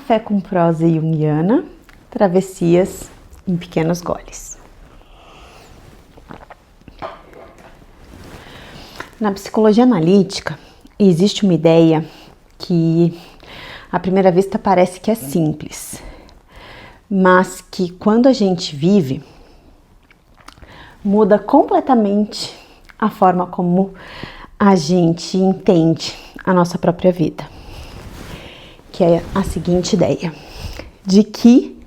Café com prosa junguiana, travessias em pequenos goles. Na psicologia analítica, existe uma ideia que à primeira vista parece que é simples, mas que quando a gente vive, muda completamente a forma como a gente entende a nossa própria vida. Que é a seguinte ideia, de que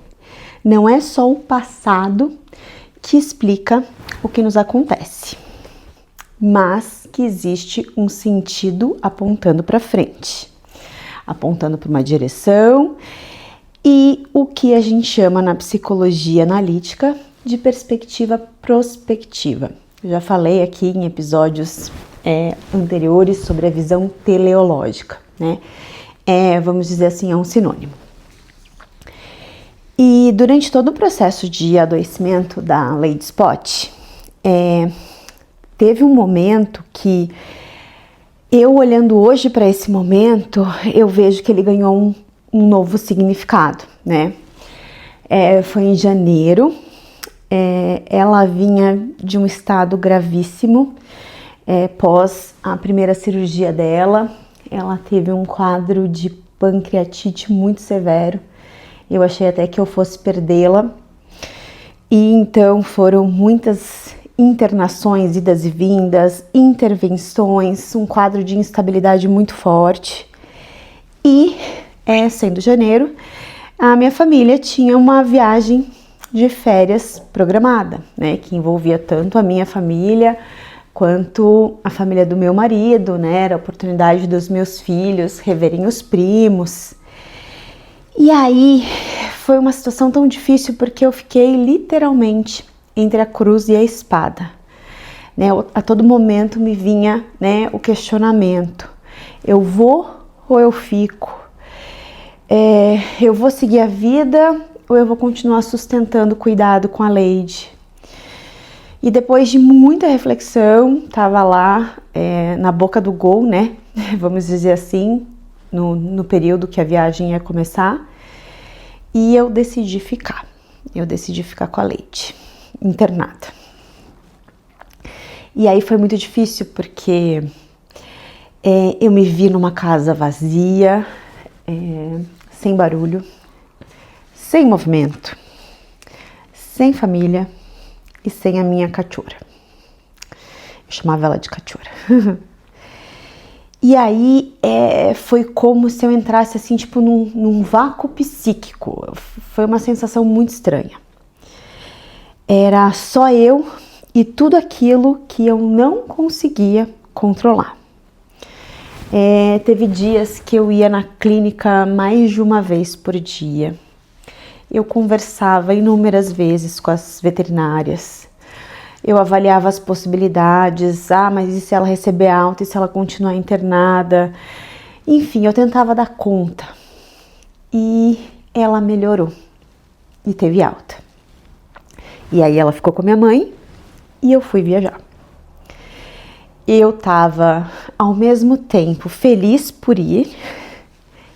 não é só o passado que explica o que nos acontece, mas que existe um sentido apontando para frente, apontando para uma direção e o que a gente chama na psicologia analítica de perspectiva prospectiva. Eu já falei aqui em episódios anteriores sobre a visão teleológica, né? Vamos dizer assim, é um sinônimo. E durante todo o processo de adoecimento da Lady Spot, teve um momento que eu, olhando hoje para esse momento, eu vejo que ele ganhou um novo significado, né? Foi em janeiro, ela vinha de um estado gravíssimo, pós a primeira cirurgia dela. Ela teve um quadro de pancreatite muito severo. Eu achei até que eu fosse perdê-la. E então foram muitas internações, idas e vindas, intervenções, um quadro de instabilidade muito forte. E, sendo janeiro, a minha família tinha uma viagem de férias programada, né? Que envolvia tanto a minha família quanto a família do meu marido, né? Era a oportunidade dos meus filhos reverem os primos. E aí foi uma situação tão difícil porque eu fiquei literalmente entre a cruz e a espada, né? A todo momento me vinha, né, o questionamento: eu vou ou eu fico? Eu vou seguir a vida ou eu vou continuar sustentando o cuidado com a Lady? E depois de muita reflexão, tava lá na boca do gol, né? Vamos dizer assim, no período que a viagem ia começar. E eu decidi ficar. Eu decidi ficar com a Lady, internada. E aí foi muito difícil porque eu me vi numa casa vazia, sem barulho, sem movimento, sem família e sem a minha cachorra. Eu chamava ela de cachorra. E aí foi como se eu entrasse assim, tipo num vácuo psíquico. Foi uma sensação muito estranha. Era só eu e tudo aquilo que eu não conseguia controlar. Teve dias que eu ia na clínica mais de uma vez por dia. Eu conversava inúmeras vezes com as veterinárias. Eu avaliava as possibilidades. Mas e se ela receber alta? E se ela continuar internada? Enfim, eu tentava dar conta. E ela melhorou. E teve alta. E aí ela ficou com a minha mãe. E eu fui viajar. Eu tava, ao mesmo tempo, feliz por ir.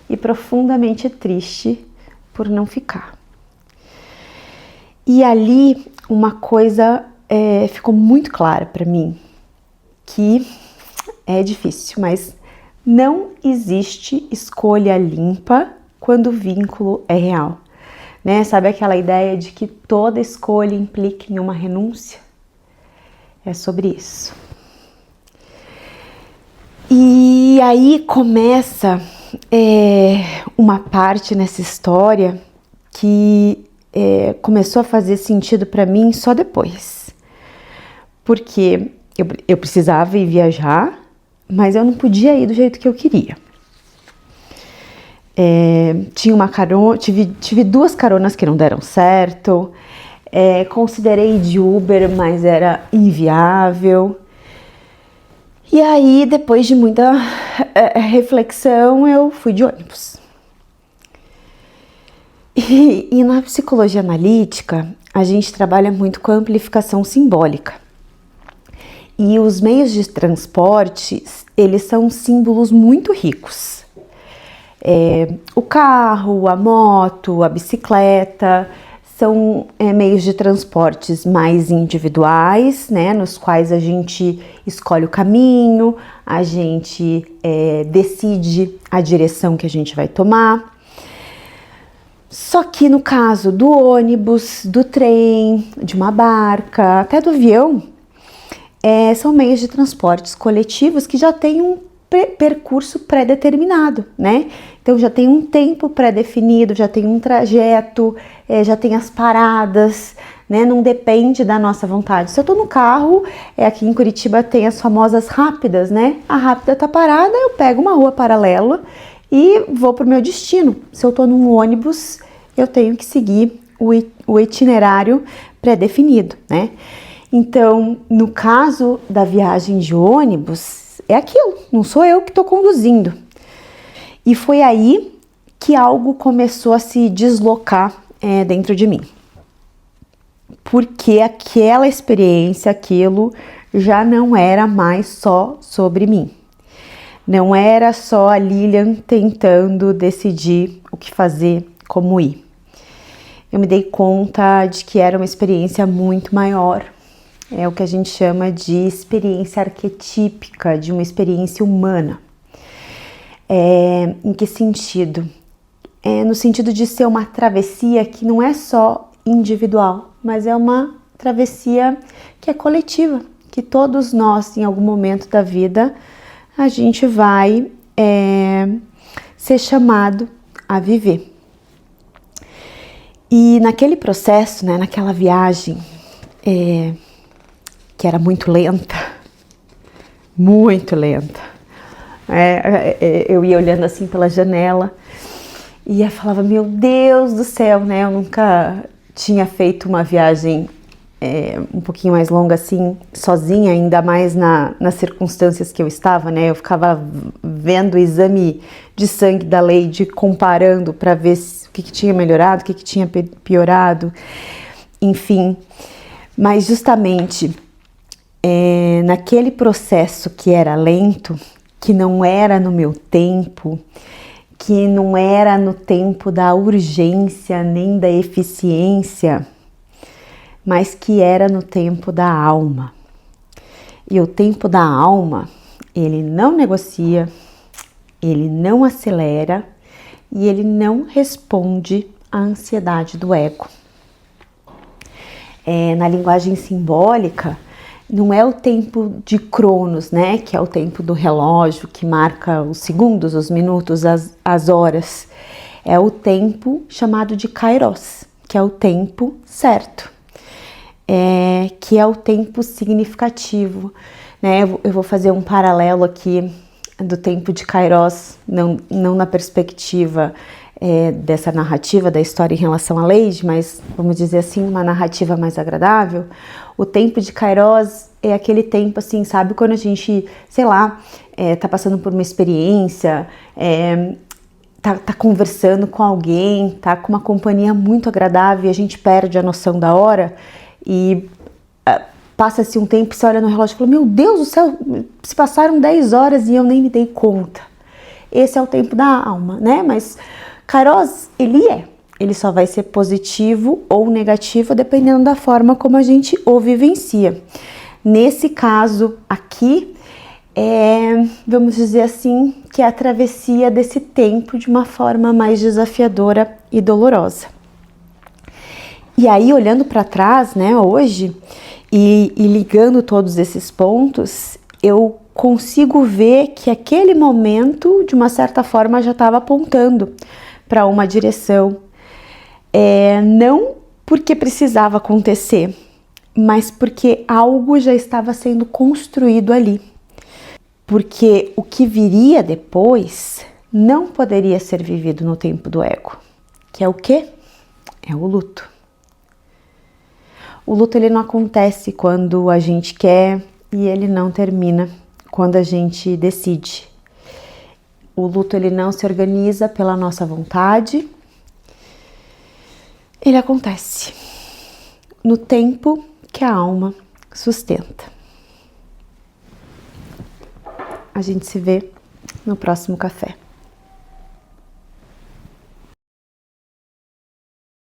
E profundamente triste por não ficar. E ali, uma coisa ficou muito clara para mim, que é difícil, mas não existe escolha limpa quando o vínculo é real, né? Sabe aquela ideia de que toda escolha implica em uma renúncia? É sobre isso. E aí começa uma parte nessa história que começou a fazer sentido para mim só depois. Porque eu precisava ir viajar, mas eu não podia ir do jeito que eu queria. Tinha uma carona, tive duas caronas que não deram certo. Considerei de Uber, mas era inviável. E aí, depois de muita reflexão, eu fui de ônibus. E na psicologia analítica, a gente trabalha muito com a amplificação simbólica. E os meios de transporte, eles são símbolos muito ricos. O carro, a moto, a bicicleta são meios de transportes mais individuais, né, nos quais a gente escolhe o caminho, a gente decide a direção que a gente vai tomar. Só que no caso do ônibus, do trem, de uma barca, até do avião, são meios de transportes coletivos que já têm um percurso pré-determinado, né? Então já tem um tempo pré-definido, já tem um trajeto, já tem as paradas, né? Não depende da nossa vontade. Se eu tô no carro, aqui em Curitiba tem as famosas rápidas, né? A rápida tá parada, eu pego uma rua paralela e vou pro meu destino. Se eu tô num ônibus, eu tenho que seguir o itinerário pré-definido, né? Então, no caso da viagem de ônibus, é aquilo, não sou eu que estou conduzindo. E foi aí que algo começou a se deslocar dentro de mim. Porque aquela experiência, aquilo já não era mais só sobre mim. Não era só a Lilian tentando decidir o que fazer, como ir. Eu me dei conta de que era uma experiência muito maior. É o que a gente chama de experiência arquetípica, de uma experiência humana. Em que sentido? No sentido de ser uma travessia que não é só individual, mas é uma travessia que é coletiva, que todos nós, em algum momento da vida, a gente vai ser chamado a viver. E naquele processo, né, naquela viagem, que era muito lenta, eu ia olhando assim pela janela e eu falava, meu Deus do céu, né? Eu nunca tinha feito uma viagem um pouquinho mais longa assim, sozinha, ainda mais nas circunstâncias que eu estava, né? Eu ficava vendo o exame de sangue da Lady, comparando para ver o que tinha melhorado, o que tinha piorado, enfim. Mas justamente naquele processo que era lento, que não era no meu tempo, que não era no tempo da urgência nem da eficiência, mas que era no tempo da alma. E o tempo da alma, ele não negocia, ele não acelera e ele não responde à ansiedade do ego. Na linguagem simbólica, não é o tempo de Cronos, né, que é o tempo do relógio que marca os segundos, os minutos, as horas. É o tempo chamado de Kairos, que é o tempo certo, que é o tempo significativo, né? Eu vou fazer um paralelo aqui do tempo de Kairos, não na perspectiva dessa narrativa da história em relação à Lady, mas vamos dizer assim, uma narrativa mais agradável. O tempo de Kairos é aquele tempo assim, sabe, quando a gente, sei lá, tá passando por uma experiência, tá conversando com alguém, tá com uma companhia muito agradável e a gente perde a noção da hora e passa-se um tempo e você olha no relógio e fala, meu Deus do céu, se passaram 10 horas e eu nem me dei conta. Esse é o tempo da alma, né? Mas Kairos, ele só vai ser positivo ou negativo dependendo da forma como a gente o vivencia. Nesse caso aqui, vamos dizer assim, que é a travessia desse tempo de uma forma mais desafiadora e dolorosa. E aí, olhando para trás, né, hoje, e ligando todos esses pontos, eu consigo ver que aquele momento, de uma certa forma, já estava apontando para uma direção. Não porque precisava acontecer, mas porque algo já estava sendo construído ali. Porque o que viria depois não poderia ser vivido no tempo do ego. Que é o quê? É o luto. O luto, ele não acontece quando a gente quer e ele não termina quando a gente decide. O luto, ele não se organiza pela nossa vontade. Ele acontece no tempo que a alma sustenta. A gente se vê no próximo café.